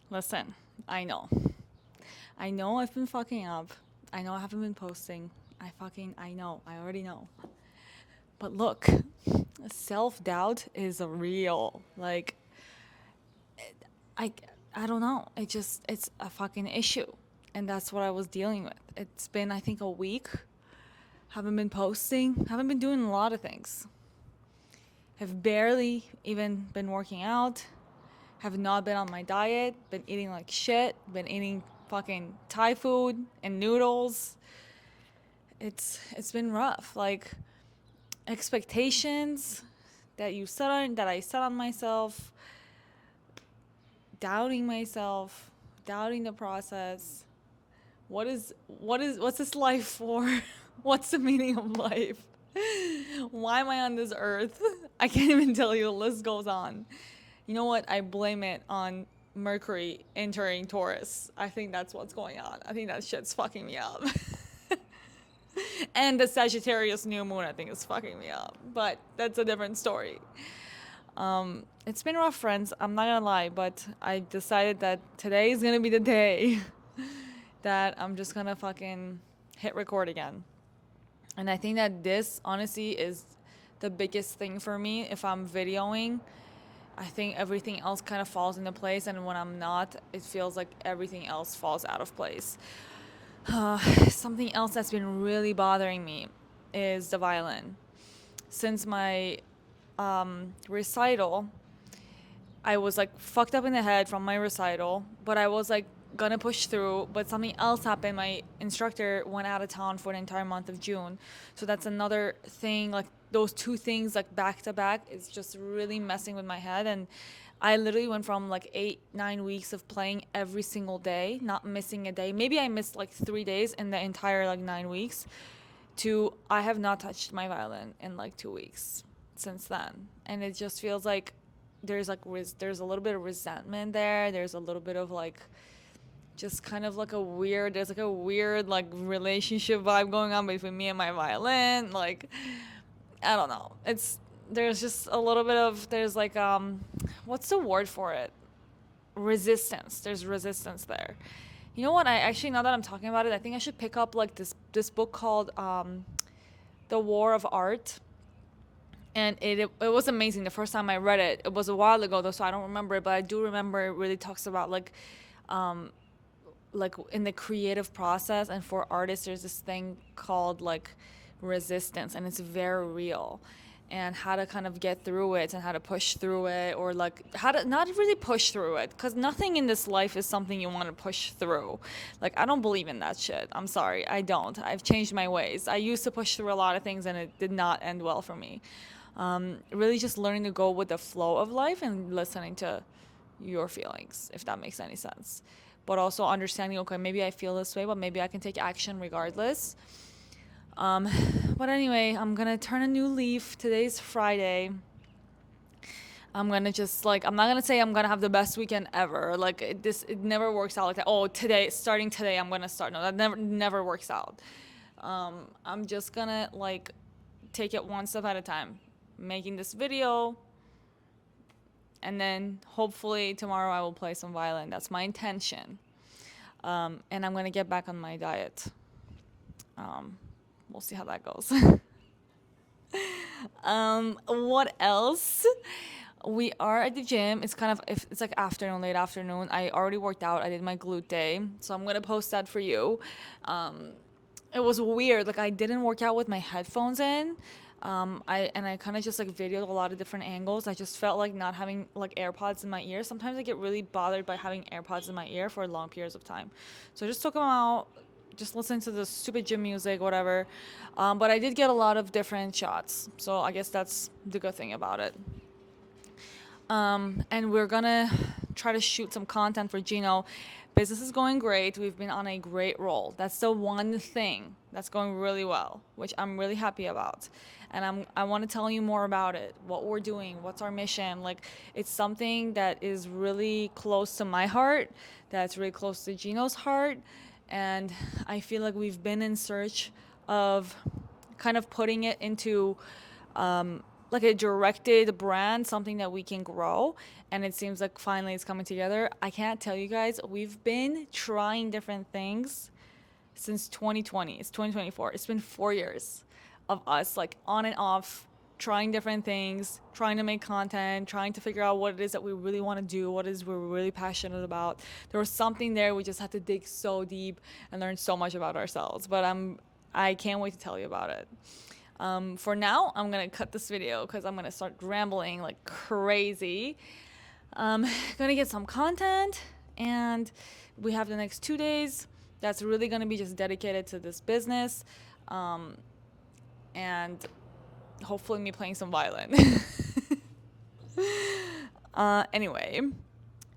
Listen, I know. I know I've been fucking up. I know I haven't been posting. I know. I already know. But look, self doubt is real. Like, I, I don't know. It's a fucking issue. And that's what I was dealing with. It's been, I think, a week. Haven't been posting. Haven't been doing a lot of things. Have barely even been working out. Have not been on my diet. Been eating like shit. Been eating fucking Thai food and noodles. It's been rough. Like, expectations that I set on myself, doubting myself, doubting the process. What's this life for? What's the meaning of life? Why am I on this earth? I can't even tell you. The list goes on. You know what? I blame it on Mercury entering Taurus. I think that's what's going on. I think that shit's fucking me up. And the Sagittarius new moon, I think, is fucking me up. But that's a different story. It's been rough, friends. I'm not gonna lie, but I decided that today is gonna be the day that I'm just gonna fucking hit record again. And I think that this, honestly, is the biggest thing for me. If I'm videoing, I think everything else kind of falls into place. And when I'm not, it feels like everything else falls out of place. Something else that's been really bothering me is the violin. Since my recital, I was like fucked up in the head from my recital, but I was like gonna push through. But something else happened. My instructor went out of town for the entire month of June, so that's another thing. Like those two things, like back to back, is just really messing with my head. And I literally went from like 8, 9 weeks of playing every single day, not missing a day. Maybe I missed like 3 days in the entire like 9 weeks. To I have not touched my violin in like 2 weeks since then, and it just feels like there's a little bit of resentment there. There's a little bit of like just kind of like there's like a weird like relationship vibe going on between me and my violin. Like, I don't know. There's just a little bit of there's like what's the word for it? Resistance. There's resistance there. You know what? I actually, now that I'm talking about it, I think I should pick up like this book called The War of Art. And it was amazing. The first time I read it, it was a while ago though, so I don't remember it, but I do remember it really talks about like in the creative process, and for artists there's this thing called like resistance, and it's very real, and how to kind of get through it and how to push through it, or like how to not really push through it, because nothing in this life is something you want to push through. Like, I don't believe in that shit. I'm sorry, I don't. I've changed my ways. I used to push through a lot of things and it did not end well for me. Really just learning to go with the flow of life and listening to your feelings, if that makes any sense. But also understanding, okay, maybe I feel this way, but maybe I can take action regardless. But anyway, I'm gonna turn a new leaf. Today's Friday. I'm gonna just like, I'm not gonna say I'm gonna have the best weekend ever. Like it never works out like that. Oh, starting today, I'm gonna start. No, that never works out. I'm just gonna like take it one step at a time, making this video, and then hopefully tomorrow I will play some violin. That's my intention. And I'm gonna get back on my diet. We'll see how that goes. What else? We are at the gym. It's kind of, if it's like afternoon, late afternoon. I already worked out. I did my glute day, so I'm gonna post that for you. It was weird. Like, I didn't work out with my headphones in. I kind of just like videoed a lot of different angles. I just felt like not having like AirPods in my ear. Sometimes I get really bothered by having AirPods in my ear for long periods of time. So I just took them out, just listening to the stupid gym music, whatever. But I did get a lot of different shots. So I guess that's the good thing about it. And we're gonna try to shoot some content for Gino. Business is going great. We've been on a great roll. That's the one thing that's going really well, which I'm really happy about. And I want to tell you more about it, what we're doing, what's our mission. Like, it's something that is really close to my heart, that's really close to Gino's heart. And I feel like we've been in search of kind of putting it into like a directed brand, something that we can grow. And it seems like finally it's coming together. I can't tell you guys, we've been trying different things since 2020. It's 2024. It's been 4 years of us like on and off trying different things, trying to make content, trying to figure out what it is that we really want to do, what it is we're really passionate about. There was something there, we just had to dig so deep and learn so much about ourselves. But I can't wait to tell you about it. For now, I'm gonna cut this video because I'm gonna start rambling like crazy. Gonna get some content, and we have the next 2 days that's really gonna be just dedicated to this business, and hopefully me playing some violin. Anyway,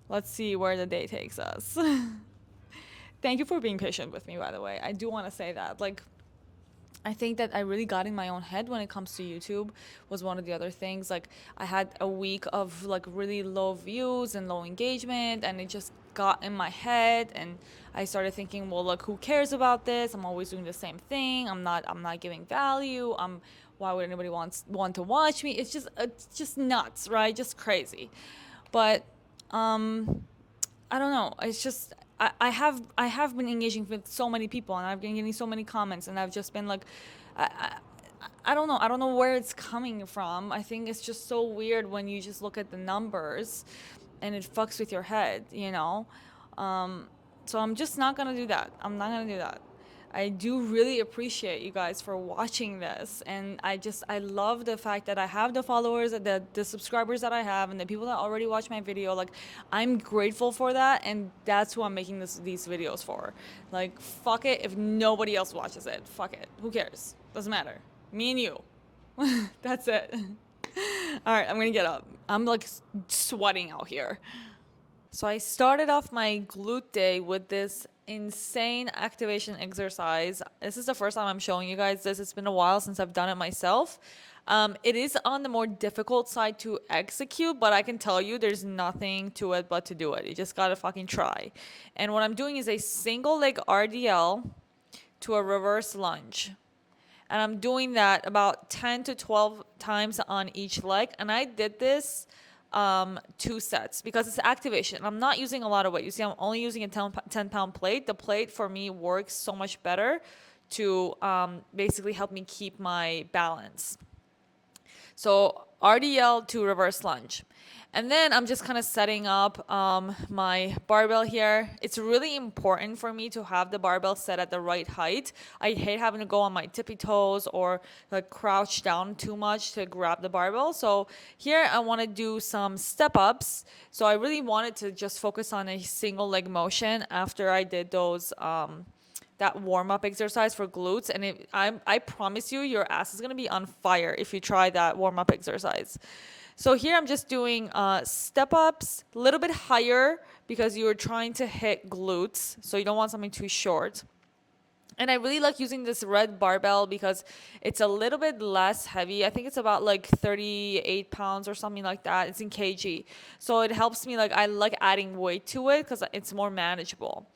let's see where the day takes us. Thank you for being patient with me, by the way. I do want to say that, like, I think that I really got in my own head when it comes to YouTube was one of the other things. Like, I had a week of like really low views and low engagement, and it just got in my head, and I started thinking, well, look, who cares about this? I'm always doing the same thing. I'm not giving value. Why would anybody want to watch me? It's just nuts, right? Just crazy. But I don't know. It's just I have been engaging with so many people, and I've been getting so many comments, and I've just been like, I, I I don't know. I don't know where it's coming from. I think it's just so weird when you just look at the numbers, and it fucks with your head, you know. So I'm just not gonna do that. I'm not gonna do that. I do really appreciate you guys for watching this, and I love the fact that I have the followers, the subscribers that I have, and the people that already watch my video. Like, I'm grateful for that, and that's who I'm making these videos for. Like, fuck it if nobody else watches it. Fuck it. Who cares? Doesn't matter. Me and you. That's it. All right, I'm gonna get up. I'm like sweating out here. So I started off my glute day with this insane activation exercise. This is the first time I'm showing you guys this. It's been a while since I've done it myself. It is on the more difficult side to execute, but I can tell you there's nothing to it but to do it. You just gotta fucking try. And what I'm doing is a single leg RDL to a reverse lunge. And I'm doing that about 10 to 12 times on each leg. And I did this 2 sets because it's activation. I'm not using a lot of weight. You see, I'm only using a 10-pound plate. The plate for me works so much better to basically help me keep my balance. So RDL to reverse lunge. And then I'm just kind of setting up my barbell here. It's really important for me to have the barbell set at the right height. I hate having to go on my tippy toes or like crouch down too much to grab the barbell. So here I want to do some step ups. So I really wanted to just focus on a single leg motion after I did those that warm-up exercise for glutes, and I promise you your ass is going to be on fire if you try that warm-up exercise. So here I'm just doing step ups a little bit higher because you're trying to hit glutes, so you don't want something too short. And I really like using this red barbell because it's a little bit less heavy. I think it's about like 38 pounds or something like that. It's in kg. So it helps me, like, I like adding weight to it because it's more manageable.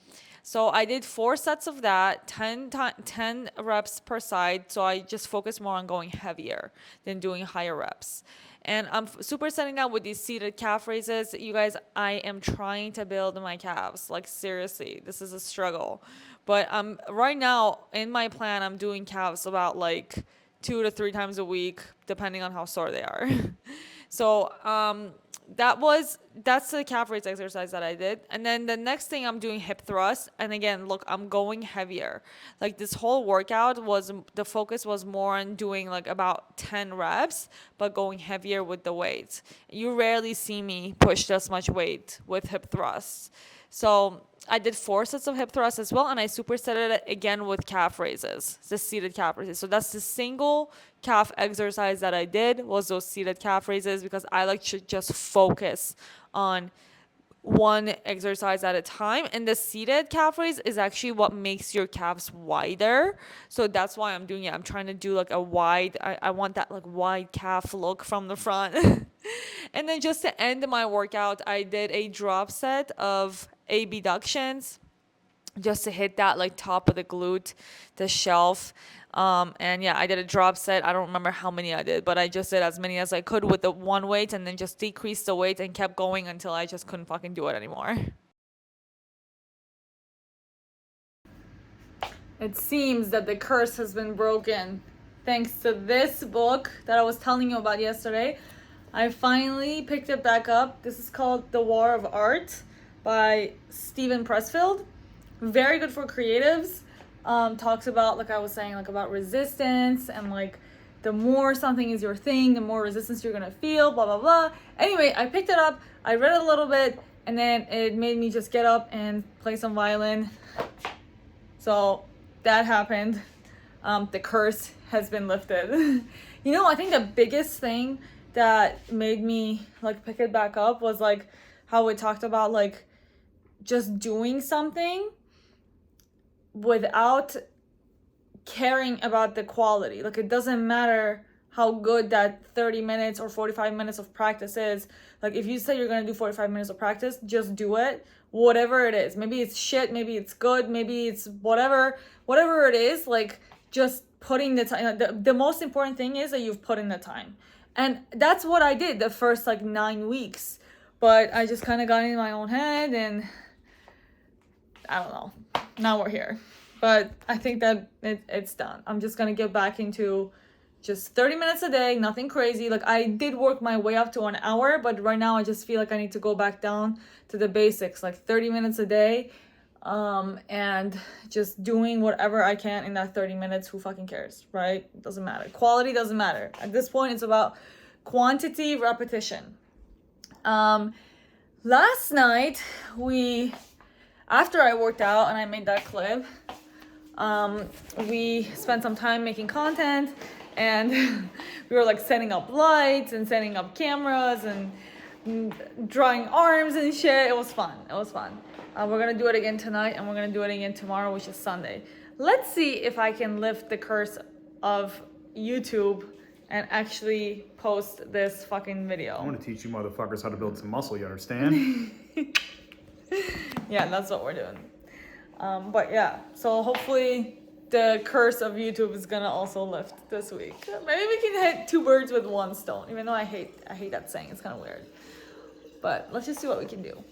So I did 4 sets of that, 10 reps per side. So I just focus more on going heavier than doing higher reps. And I'm super setting out with these seated calf raises. You guys, I am trying to build my calves. Like, seriously, this is a struggle. But right now, in my plan, I'm doing calves about like 2 to 3 times a week, depending on how sore they are. So that's the calf raise exercise that I did. And then the next thing, I'm doing hip thrust. And again, look, I'm going heavier. Like, this whole workout the focus was more on doing like about 10 reps, but going heavier with the weights. You rarely see me push this much weight with hip thrusts. So I did 4 sets of hip thrusts as well, and I superset it again with calf raises, the seated calf raises. So that's the single calf exercise that I did, was those seated calf raises, because I like to just focus on one exercise at a time. And the seated calf raise is actually what makes your calves wider. So that's why I'm doing it. I'm trying to do like a wide, I want that like wide calf look from the front. And then just to end my workout, I did a drop set of abductions just to hit that like top of the glute, the shelf. And yeah, I did a drop set. I don't remember how many I did, but I just did as many as I could with the one weight and then just decreased the weight and kept going until I just couldn't fucking do it anymore. It seems that the curse has been broken. Thanks to this book that I was telling you about yesterday, I finally picked it back up. This is called The War of Art by Steven Pressfield. Very good for creatives. Talks about, like I was saying, like about resistance and like the more something is your thing, the more resistance you're gonna feel, blah, blah, blah. Anyway, I picked it up, I read it a little bit, and then it made me just get up and play some violin. So that happened. The curse has been lifted. You know, I think the biggest thing that made me like pick it back up was like how it talked about like just doing something without caring about the quality. Like it doesn't matter how good that 30 minutes or 45 minutes of practice is. Like if you say you're gonna do 45 minutes of practice, just do it, whatever it is. Maybe it's shit, maybe it's good, maybe it's whatever it is. Like just putting the time. The most important thing is that you've put in the time, and that's what I did the first like 9 weeks. But I just kind of got in my own head, and I don't know. Now we're here. But I think that it's done. I'm just going to get back into just 30 minutes a day, nothing crazy. Like I did work my way up to an hour, but right now I just feel like I need to go back down to the basics, like 30 minutes a day. And just doing whatever I can in that 30 minutes. Who fucking cares, right? It doesn't matter. Quality doesn't matter. At this point, it's about quantity, repetition. Last night, after I worked out and I made that clip, we spent some time making content, and we were like setting up lights and setting up cameras and drawing arms and shit. It was fun. We're gonna do it again tonight, and we're gonna do it again tomorrow, which is Sunday. Let's see if I can lift the curse of YouTube and actually post this fucking video. I want to teach you motherfuckers how to build some muscle, you understand? Yeah, that's what we're doing. But yeah, so hopefully the curse of YouTube is gonna also lift this week. Maybe we can hit 2 birds with 1 stone, even though I hate that saying. It's kind of weird. But let's just see what we can do.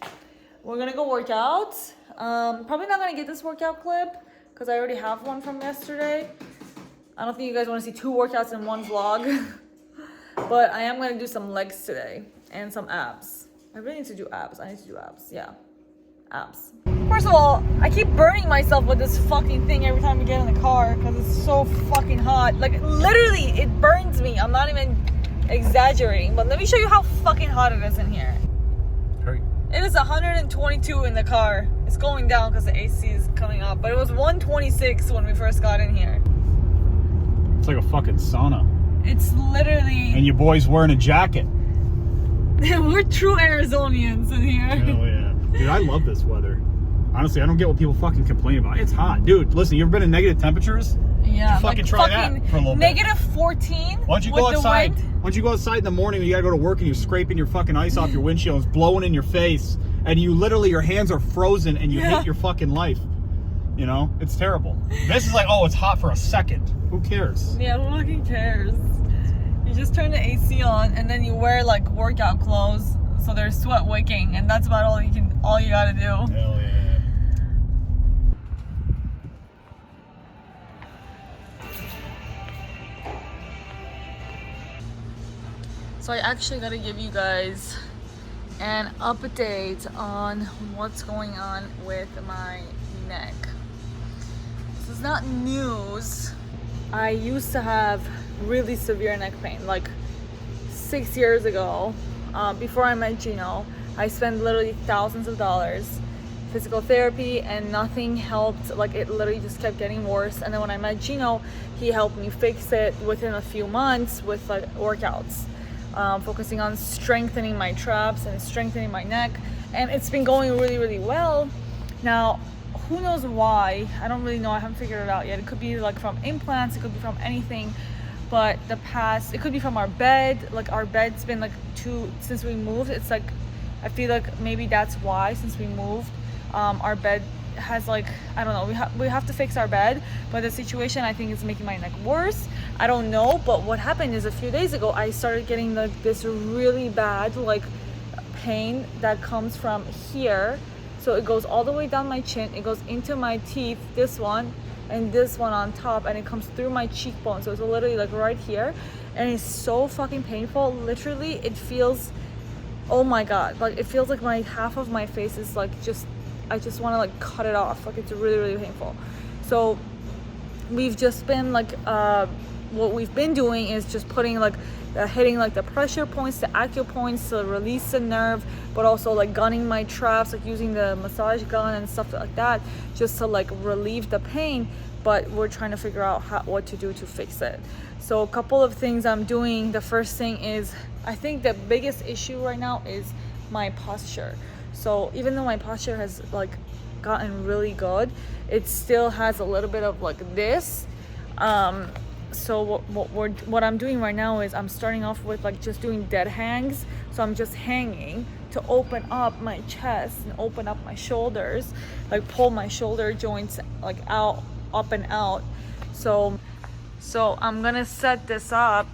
We're gonna go work out. Probably not gonna get this workout clip because I already have one from yesterday. I don't think you guys want to see 2 workouts in one vlog. But I am gonna do some legs today and some abs. I really need to do abs. Yeah, abs. First of all, I keep burning myself with this fucking thing every time we get in the car because it's so fucking hot. Like literally, it burns me. I'm not even exaggerating. But let me show you how fucking hot it is in here. Hurry. It is 122 in the car. It's going down because the AC is coming up. But it was 126 when we first got in here. It's like a fucking sauna. It's literally... And your boy's wearing a jacket. We're true Arizonians in here. Hell yeah. Dude, I love this weather. Honestly, I don't get what people fucking complain about. It's hot. Dude, listen, you ever been in negative temperatures? Yeah. Fucking try that for a little bit. Negative 14 Why don't you go outside? Why don't you go outside in the morning when you gotta go to work and you're scraping your fucking ice off your windshield, it's blowing in your face, and you literally, your hands are frozen and you hate your fucking life. You know? It's terrible. This is like, oh, it's hot for a second. Who cares? Yeah, who fucking cares? You just turn the AC on and then you wear like workout clothes so there's sweat wicking, and that's about all you gotta do. Hell yeah. So I actually gotta give you guys an update on what's going on with my neck. This is not news. I used to have really severe neck pain, like 6 years ago. Before I met Gino, I spent literally thousands of dollars physical therapy and nothing helped. Like it literally just kept getting worse. And then when I met Gino, he helped me fix it within a few months with like workouts, focusing on strengthening my traps and strengthening my neck. And it's been going really, really well. Now, who knows why? I don't really know. I haven't figured it out yet. It could be like from implants, it could be from anything. But it could be from our bed. Like our bed's been like since we moved. It's like, I feel like maybe that's why, since we moved, our bed has like, I don't know, we have to fix our bed, but the situation I think is making my neck worse. I don't know, but what happened is a few days ago I started getting like this really bad like pain that comes from here. So it goes all the way down my chin, it goes into my teeth, this one and this one on top, and it comes through my cheekbone. So it's literally like right here, and it's so fucking painful. Literally it feels, oh my god, like it feels like my half of my face is like just, I just want to like cut it off. Like it's really, really painful. So we've just been like what we've been doing is just putting like hitting like the pressure points, the acupoints to release the nerve, but also like gunning my traps, like using the massage gun and stuff like that, just to like relieve the pain. But we're trying to figure out what to do to fix it. So a couple of things I'm doing. The first thing is, I think the biggest issue right now is my posture. So even though my posture has like gotten really good, it still has a little bit of like this. So what I'm doing right now is I'm starting off with like just doing dead hangs. So I'm just hanging to open up my chest and open up my shoulders, like pull my shoulder joints like out, up and out. So I'm gonna set this up.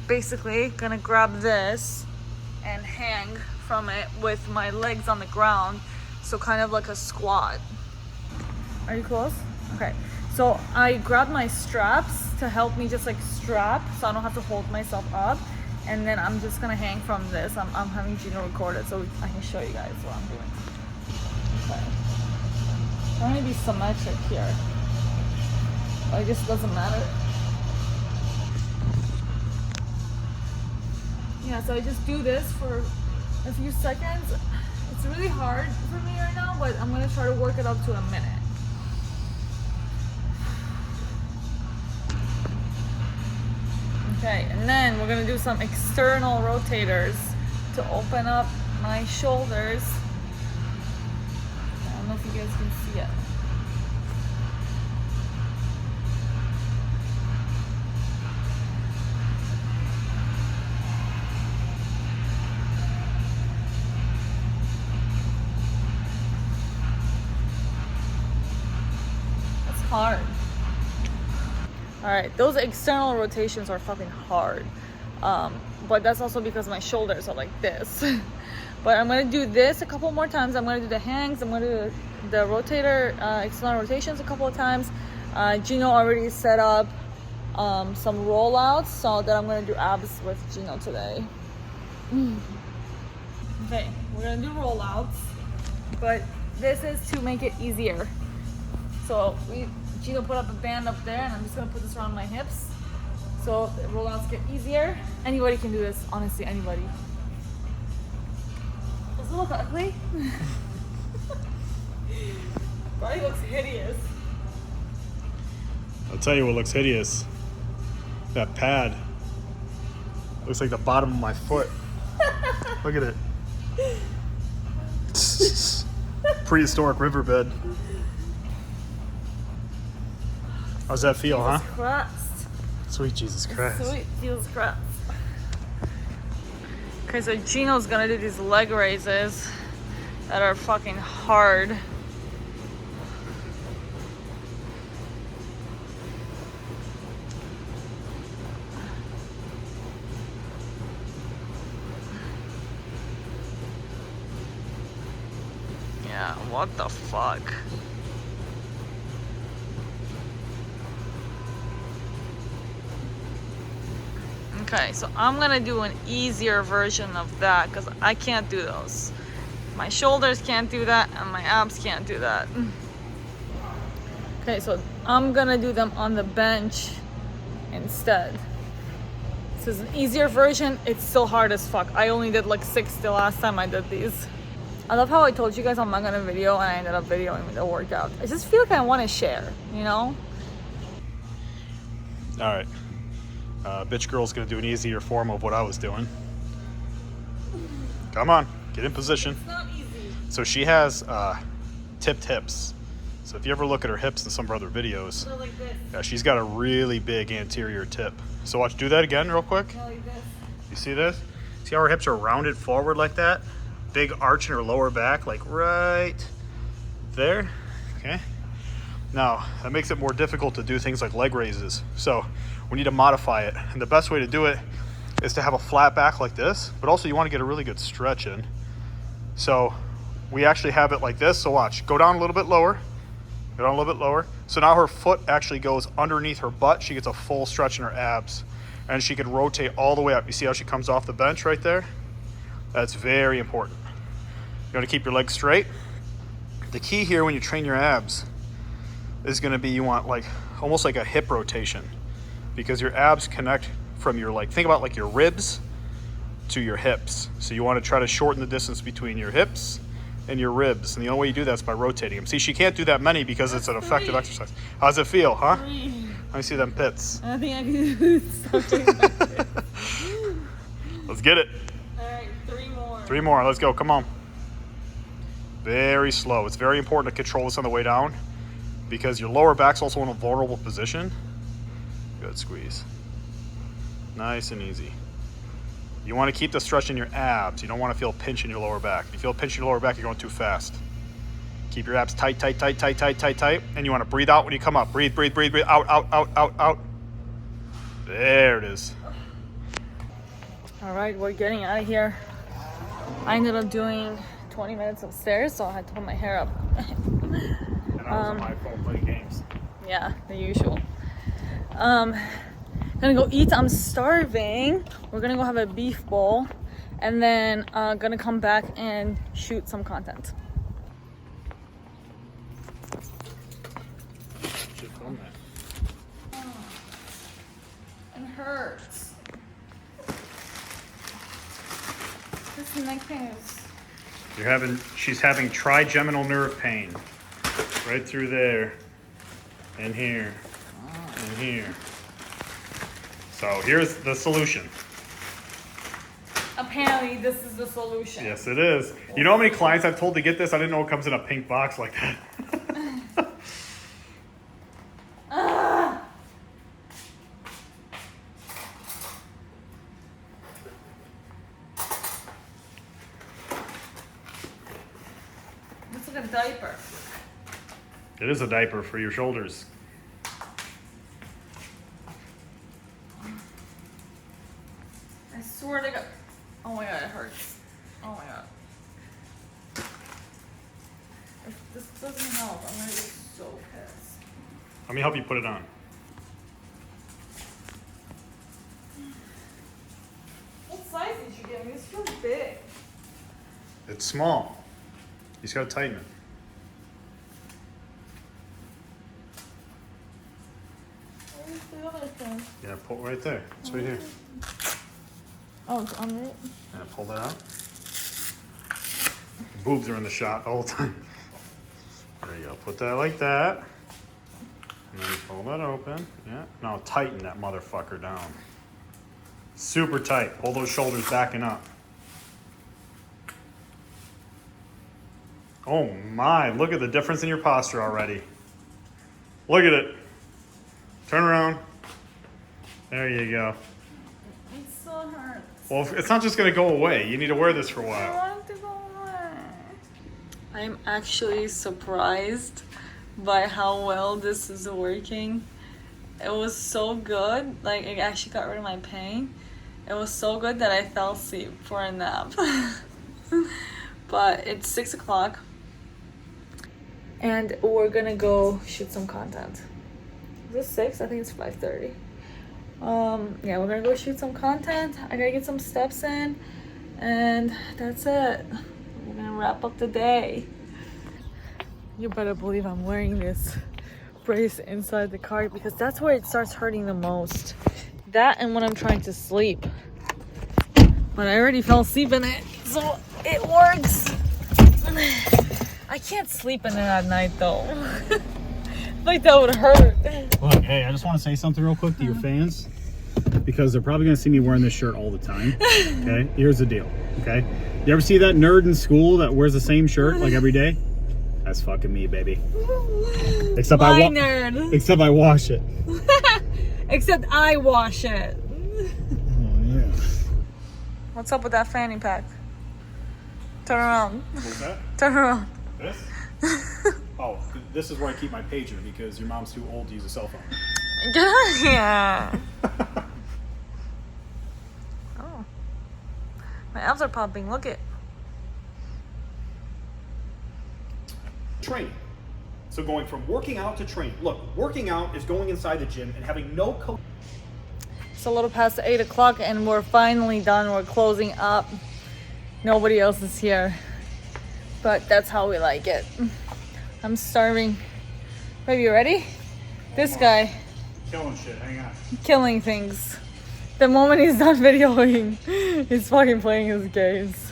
Basically gonna grab this and hang from it with my legs on the ground, so kind of like a squat. Are you close? Okay, so I grabbed my straps to help me just like strap so I don't have to hold myself up, and then I'm just gonna hang from this. I'm having Gino record it so I can show you guys what I'm doing. Okay, I'm gonna be symmetric here, but it just doesn't matter. Yeah, so I just do this for a few seconds. It's really hard for me right now, but I'm gonna try to work it up to a minute. Okay, and then we're gonna do some external rotators to open up my shoulders. I don't know if you guys can see it. Hard. All right, those external rotations are fucking hard, but that's also because my shoulders are like this. But I'm gonna do this a couple more times. I'm gonna do the hangs, I'm gonna do the rotator, external rotations a couple of times. Gino already set up some rollouts, so that I'm gonna do abs with Gino today. Okay, we're gonna do rollouts, but this is to make it easier. So Gino put up a band up there, and I'm just gonna put this around my hips, so the rollouts get easier. Anybody can do this, honestly, anybody. Does it look ugly? Probably looks hideous. I'll tell you what looks hideous. That pad. Looks like the bottom of my foot. Look at it. Prehistoric riverbed. How's that feel, Jesus huh? Christ. Sweet Jesus Christ. Sweet Jesus Christ. Okay, so Gino's gonna do these leg raises that are fucking hard. Yeah, what the fuck? Okay, so I'm gonna do an easier version of that because I can't do those. My shoulders can't do that and my abs can't do that. Okay, so I'm gonna do them on the bench instead. This is an easier version. It's still hard as fuck. I only did like 6 the last time I did these. I love how I told you guys I'm not gonna video and I ended up videoing the workout. I just feel like I want to share, you know? All right. Bitch girl's gonna do an easier form of what I was doing. Come on, get in position. It's not easy. So she has tipped hips. So if you ever look at her hips in some of her other videos, They're like this. yeah, she's got a really big anterior tip. So watch, do that again real quick. They're like this. You see this? See how her hips are rounded forward like that? big arch in her lower back, like right there. Okay. Now, that makes it more difficult to do things like leg raises. So we need to modify it. And the best way to do it is to have a flat back like this, but also you want to get a really good stretch in. So we actually have it like this. So watch, go down a little bit lower, go down a little bit lower. So now her foot actually goes underneath her butt. She gets a full stretch in her abs, and she can rotate all the way up. You see how she comes off the bench right there? That's very important. You want to keep your legs straight. The key here when you train your abs is going to be, you want like almost like a hip rotation, because your abs connect from your, like, think about like your ribs to your hips. So you want to try to shorten the distance between your hips and your ribs, and the only way you do that is by rotating them. See, she can't do that many because it's an effective exercise. How does it feel, huh? Let me see them pits. I think I can do something like this. Let's get it. All right, 3 more. 3 more, let's go, come on. Very slow. It's very important to control this on the way down, because your lower back's also in a vulnerable position. Good squeeze. Nice and easy. You want to keep the stretch in your abs. You don't want to feel a pinch in your lower back. If you feel a pinch in your lower back, you're going too fast. Keep your abs tight, tight, tight, tight, tight, tight, tight. And you want to breathe out when you come up. Breathe, breathe, breathe, breathe. Out, out, out, out, out. There it is. All right, we're getting out of here. I ended up doing 20 minutes upstairs, so I had to put my hair up. And I was on my phone playing games. Yeah, the usual. Gonna go eat. I'm starving. We're gonna go have a beef bowl, and then gonna come back and shoot some content. Should film that. It hurts. This neck pain is... She's having trigeminal nerve pain. Right through there. And here. And here. So here's the solution. Apparently this is the solution. Yes, it is. You know how many clients I've told to get this? I didn't know it comes in a pink box like that. It's like a diaper. It is a diaper for your shoulders. I swear to God. Oh my God, it hurts. Oh my God. If this doesn't help, I'm gonna be so pissed. Let me help you put it on. What size did you get me? This feels big. It's small. You just gotta tighten it. Where's the other thing? Yeah, pull right there. It's right here. Oh, it's on it? Yeah, pull that out. Boobs are in the shot all the time. There you go. Put that like that. And then pull that open. Yeah. Now tighten that motherfucker down. Super tight. Pull those shoulders backing up. Oh my, look at the difference in your posture already. Look at it. Turn around. There you go. It still hurts. Well, it's not just gonna go away. You need to wear this for a I while. want it to go away. I'm actually surprised by how well this is working. It was so good. Like, it actually got rid of my pain. It was so good that I fell asleep for a nap. But it's 6 o'clock. And we're gonna go shoot some content. Is it 6? I think it's 5:30. Yeah, we're gonna go shoot some content. I gotta get some steps in, and that's it. We're gonna wrap up the day. You better believe I'm wearing this brace inside the car, because that's where it starts hurting the most. That and when I'm trying to sleep. But I already fell asleep in it, so it works. I can't sleep in it at night though. Like, that would hurt. Look, hey, I just want to say something real quick to your fans, because they're probably going to see me wearing this shirt all the time. Okay, here's the deal. Okay, you ever see that nerd in school that wears the same shirt like every day? That's fucking me, baby. Except nerd. Except I wash it. Except I wash it. Oh yeah. What's up with that fanny pack? Turn around. What's that? Turn around. This? Oh, this is where I keep my pager because your mom's too old to use a cell phone. Get out of here. Oh. My abs are popping. Look it. Training. So going from working out to training. Look, working out is going inside the gym and having no coach. It's a little past 8 o'clock and we're finally done. We're closing up. Nobody else is here. But that's how we like it. I'm starving. Baby, you ready? This guy. Killing shit, hang on. Killing things. The moment he's done videoing, he's fucking playing his games.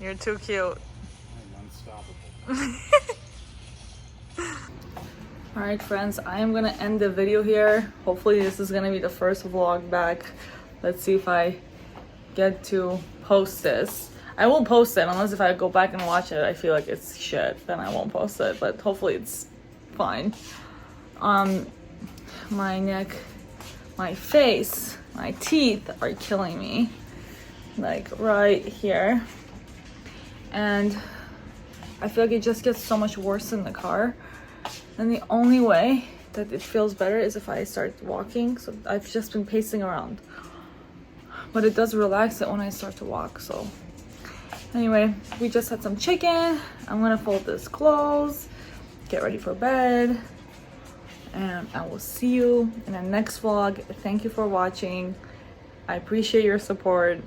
You're too cute. I'm unstoppable. Alright friends, I am gonna end the video here. Hopefully this is gonna be the first vlog back. Let's see if I get to post this. I won't post it unless if I go back and watch it I feel like it's shit, then I won't post it, but hopefully it's fine. My neck, my face, my teeth are killing me, like right here, and I feel like it just gets so much worse in the car, and the only way that it feels better is if I start walking. So I've just been pacing around, but it does relax it when I start to walk. So anyway, we just had some chicken. I'm gonna fold this clothes, get ready for bed, and I will see you in the next vlog. Thank you for watching. I appreciate your support,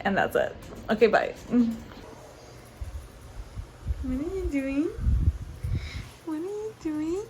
and that's it. Okay, bye. What are you doing? What are you doing?